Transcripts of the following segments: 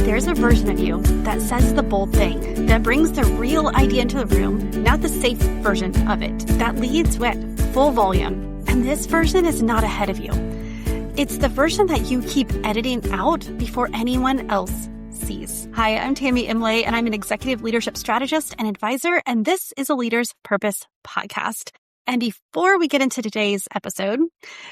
There's a version of you that says the bold thing, that brings the real idea into the room, not the safe version of it, that leads with full volume. And this version is not ahead of you. It's the version that you keep editing out before anyone else sees. Hi, I'm Tammy Imlay, and I'm an executive leadership strategist and advisor, and this is a Leader's Purpose podcast. And before we get into today's episode,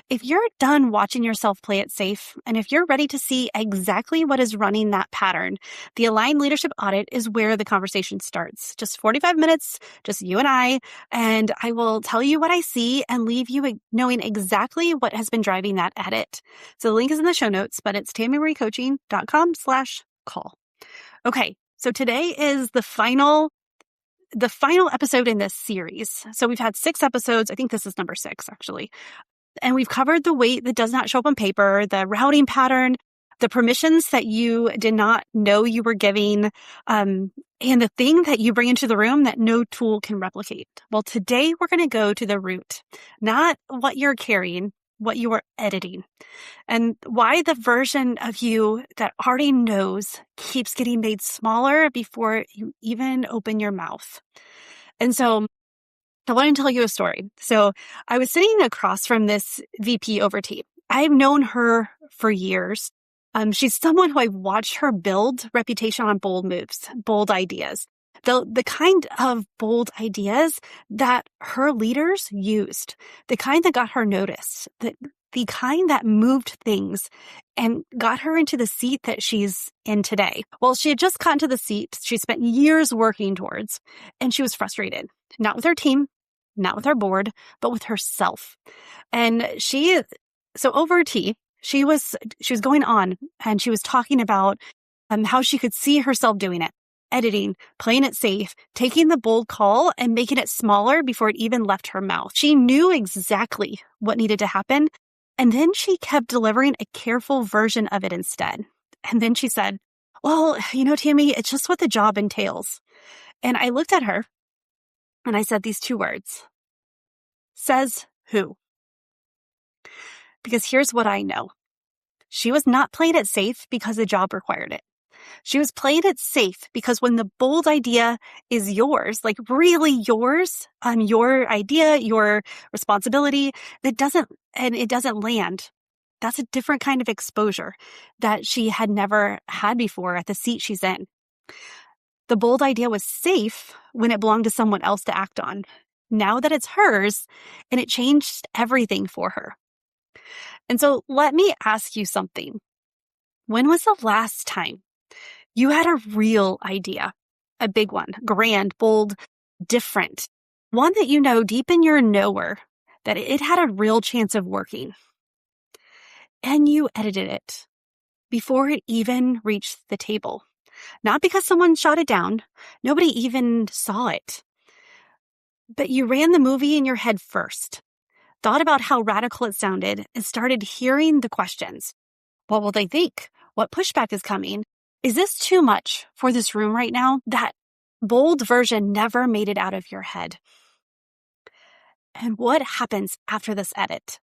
if you're done watching yourself play it safe, and if you're ready to see exactly what is running that pattern, the Aligned Leadership Audit is where the conversation starts. Just 45 minutes, just you and I will tell you what I see and leave you knowing exactly what has been driving that edit. So the link is in the show notes, but it's tammymariecoaching.com/call. Okay, so today is the final episode in this series. So we've had 6 episodes. I think this is number 6, actually. And we've covered the weight that does not show up on paper, the routing pattern, the permissions that you did not know you were giving, and the thing that you bring into the room that no tool can replicate. Well, today we're going to go to the root, not what you're carrying, what you are editing, and why the version of you that already knows keeps getting made smaller before you even open your mouth. And so I want to tell you a story. So I was sitting across from this VP over tea. I've known her for years. She's someone who I've watched her build reputation on bold moves, bold ideas. The kind of bold ideas that her leaders used, the kind that got her noticed, the kind that moved things and got her into the seat that she's in today. Well, she had just gotten to the seat she spent years working towards, and she was frustrated, not with her team, not with her board, but with herself. And so over tea, she was going on and she was talking about how she could see herself doing it. Editing, playing it safe, taking the bold call and making it smaller before it even left her mouth. She knew exactly what needed to happen. And then she kept delivering a careful version of it instead. And then she said, well, Tammy, it's just what the job entails. And I looked at her and I said these 2 words. Says who? Because here's what I know. She was not playing it safe because the job required it. She was playing it safe because when the bold idea is yours, like really yours, your idea, your responsibility, it doesn't land. That's a different kind of exposure that she had never had before at the seat she's in. The bold idea was safe when it belonged to someone else to act on. Now that it's hers, and it changed everything for her. And so let me ask you something. When was the last time you had a real idea, a big one, grand, bold, different, one that you know deep in your knower that it had a real chance of working, and you edited it before it even reached the table? Not because someone shot it down, nobody even saw it, but you ran the movie in your head first, thought about how radical it sounded, and started hearing the questions. What will they think? What pushback is coming? Is this too much for this room right now? That bold version never made it out of your head. And what happens after this edit?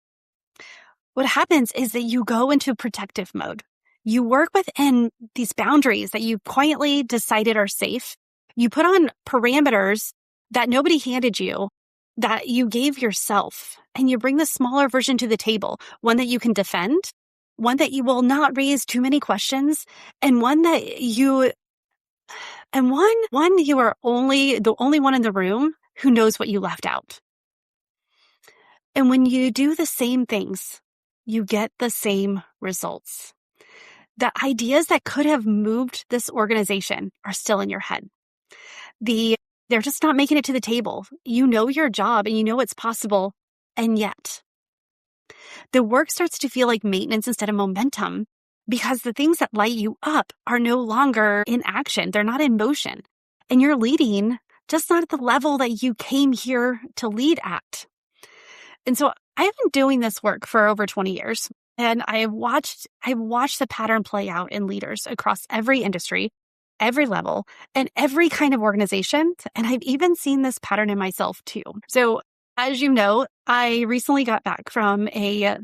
What happens is that you go into protective mode. You work within these boundaries that you quietly decided are safe. You put on parameters that nobody handed you, that you gave yourself, and you bring the smaller version to the table, one that you can defend, one that you will not raise too many questions, and one you are the only one in the room who knows what you left out. And when you do the same things, you get the same results. The ideas that could have moved this organization are still in your head. They're just not making it to the table. You know your job and you know it's possible, and yet the work starts to feel like maintenance instead of momentum, because the things that light you up are no longer in action. They're not in motion. And you're leading, just not at the level that you came here to lead at. And so I've been doing this work for over 20 years, and I've watched the pattern play out in leaders across every industry, every level, and every kind of organization. And I've even seen this pattern in myself too. So as you know, I recently got back from a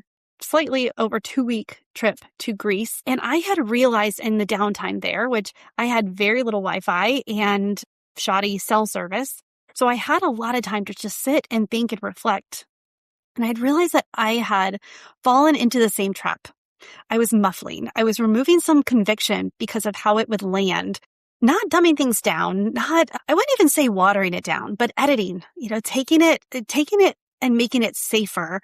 slightly over 2-week trip to Greece. And I had realized in the downtime there, which I had very little Wi-Fi and shoddy cell service. So I had a lot of time to just sit and think and reflect. And I'd realized that I had fallen into the same trap. I was muffling. I was removing some conviction because of how it would land. Not dumbing things down, I wouldn't even say watering it down, but editing, taking it and making it safer,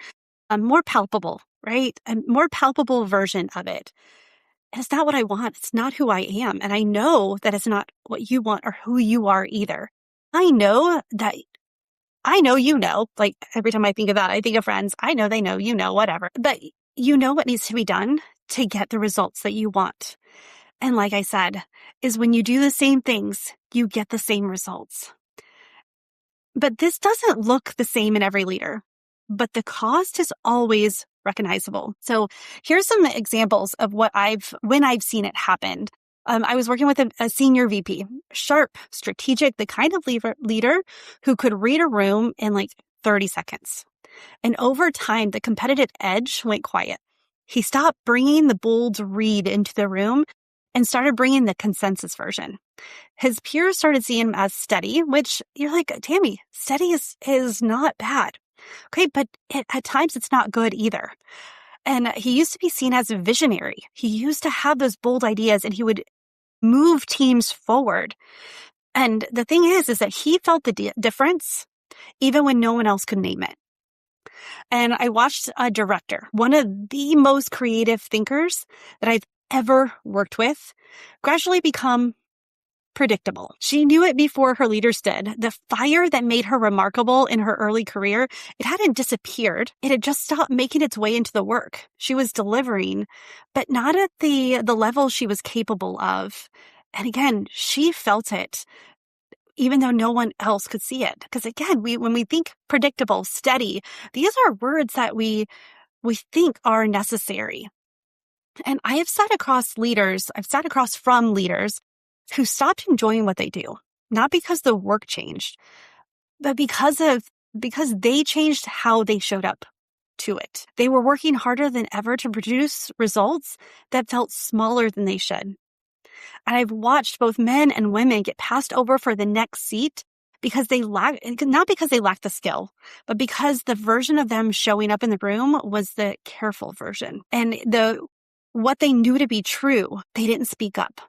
more palpable, right? A more palpable version of it. And it's not what I want. It's not who I am. And I know that it's not what you want or who you are either. I know, like every time I think of that, I think of friends. I know they know, whatever. But you know what needs to be done to get the results that you want. And like I said, is when you do the same things, you get the same results. But this doesn't look the same in every leader, but the cost is always recognizable. So here's some examples of when I've seen it happen. I was working with a senior VP, sharp, strategic, the kind of leader who could read a room in like 30 seconds. And over time, the competitive edge went quiet. He stopped bringing the bold read into the room and started bringing the consensus version. His peers started seeing him as steady, which you're like, Tammy, steady is not bad. Okay, but at times it's not good either. And he used to be seen as a visionary. He used to have those bold ideas and he would move teams forward. And the thing is that he felt the difference even when no one else could name it. And I watched a director, one of the most creative thinkers that I've ever worked with, gradually become predictable. She knew it before her leaders did. The fire that made her remarkable in her early career, it hadn't disappeared. It had just stopped making its way into the work. She was delivering, but not at the level she was capable of. And again, she felt it, even though no one else could see it. Because again, when we think predictable, steady, these are words that we think are necessary. And I have sat across from leaders who stopped enjoying what they do, not because the work changed, but because they changed how they showed up to it. They were working harder than ever to produce results that felt smaller than they should. And I've watched both men and women get passed over for the next seat because not because they lacked the skill, but because the version of them showing up in the room was the careful version. And what they knew to be true, they didn't speak up.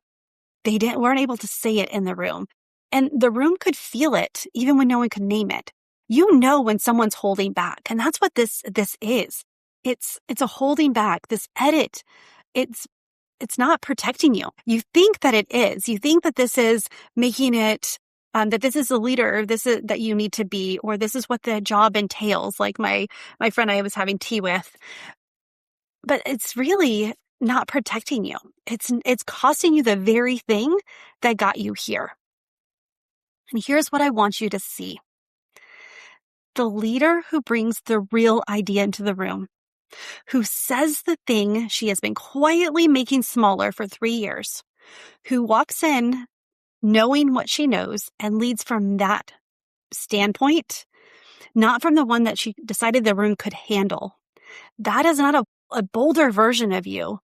They weren't able to say it in the room. And the room could feel it even when no one could name it. You know when someone's holding back. And that's what this is. It's a holding back. This edit, it's not protecting you. You think that it is. You think that this is making it, that this is the leader that you need to be, or this is what the job entails, like my friend I was having tea with. But it's really not protecting you. It's costing you the very thing that got you here. And here's what I want you to see. The leader who brings the real idea into the room, who says the thing she has been quietly making smaller for 3 years, who walks in knowing what she knows and leads from that standpoint, not from the one that she decided the room could handle. That is not a bolder version of you.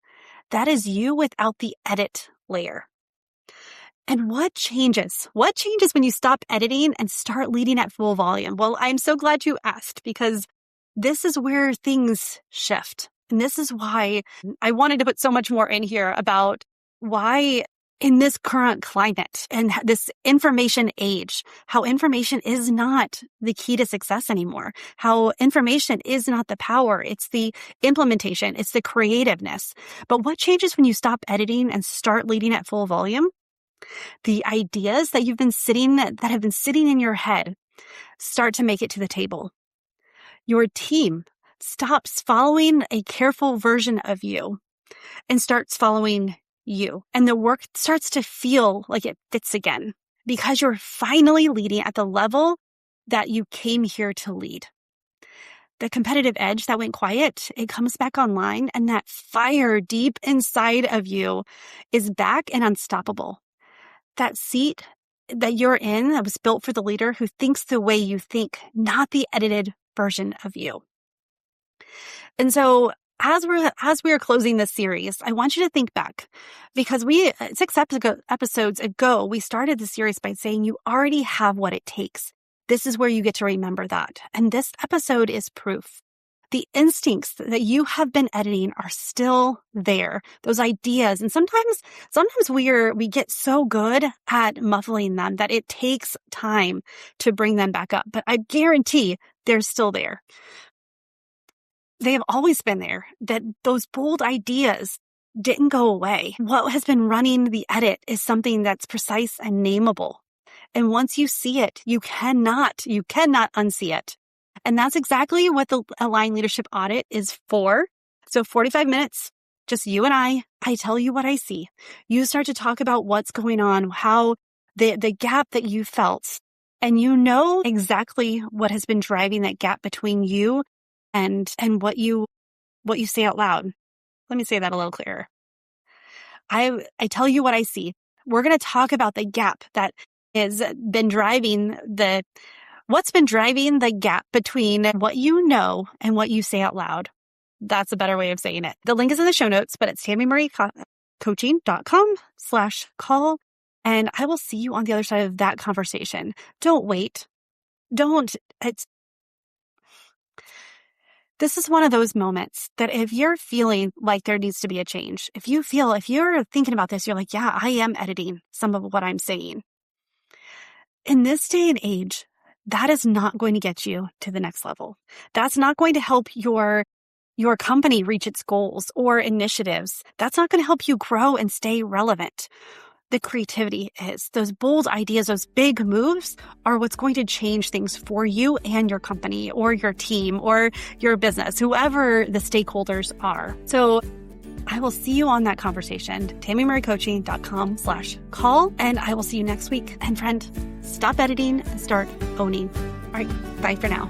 That is you without the edit layer. And what changes? What changes when you stop editing and start leading at full volume? Well, I'm so glad you asked, because this is where things shift. And this is why I wanted to put so much more in here about why in this current climate and this information age, how information is not the key to success anymore, how information is not the power. It's the implementation. It's the creativeness. But what changes when you stop editing and start leading at full volume? The ideas that have been sitting in your head start to make it to the table. Your team stops following a careful version of you and starts following you. And the work starts to feel like it fits again because you're finally leading at the level that you came here to lead. The competitive edge that went quiet, it comes back online, and that fire deep inside of you is back and unstoppable. That seat that you're in that was built for the leader who thinks the way you think, not the edited version of you. And so as we are closing this series, I want you to think back, because 6 episodes ago, we started the series by saying you already have what it takes. This is where you get to remember that. And this episode is proof. The instincts that you have been editing are still there. Those ideas. And sometimes we get so good at muffling them that it takes time to bring them back up. But I guarantee they're still there. They have always been there. That those bold ideas didn't go away. What has been running the edit is something that's precise and nameable. And once you see it, you cannot unsee it. And that's exactly what the Aligned Leadership Audit is for. So 45 minutes, just you and I tell you what I see. You start to talk about what's going on, how the gap that you felt, and you know exactly what has been driving that gap between you and what you say out loud. Let me say that a little clearer. I tell you what I see. We're going to talk about the gap that has been driving what's been driving the gap between what you know and what you say out loud. That's a better way of saying it. The link is in the show notes, but it's tammymariecoaching.com/call. And I will see you on the other side of that conversation. Don't wait. This is one of those moments that if you're feeling like there needs to be a change, if you're thinking about this, you're like, yeah, I am editing some of what I'm saying. In this day and age, that is not going to get you to the next level. That's not going to help your company reach its goals or initiatives. That's not going to help you grow and stay relevant. The creativity is. Those bold ideas, those big moves are what's going to change things for you and your company or your team or your business, whoever the stakeholders are. So I will see you on that conversation, tammymariecoaching.com/call, and I will see you next week. And friend, stop editing and start owning. All right, bye for now.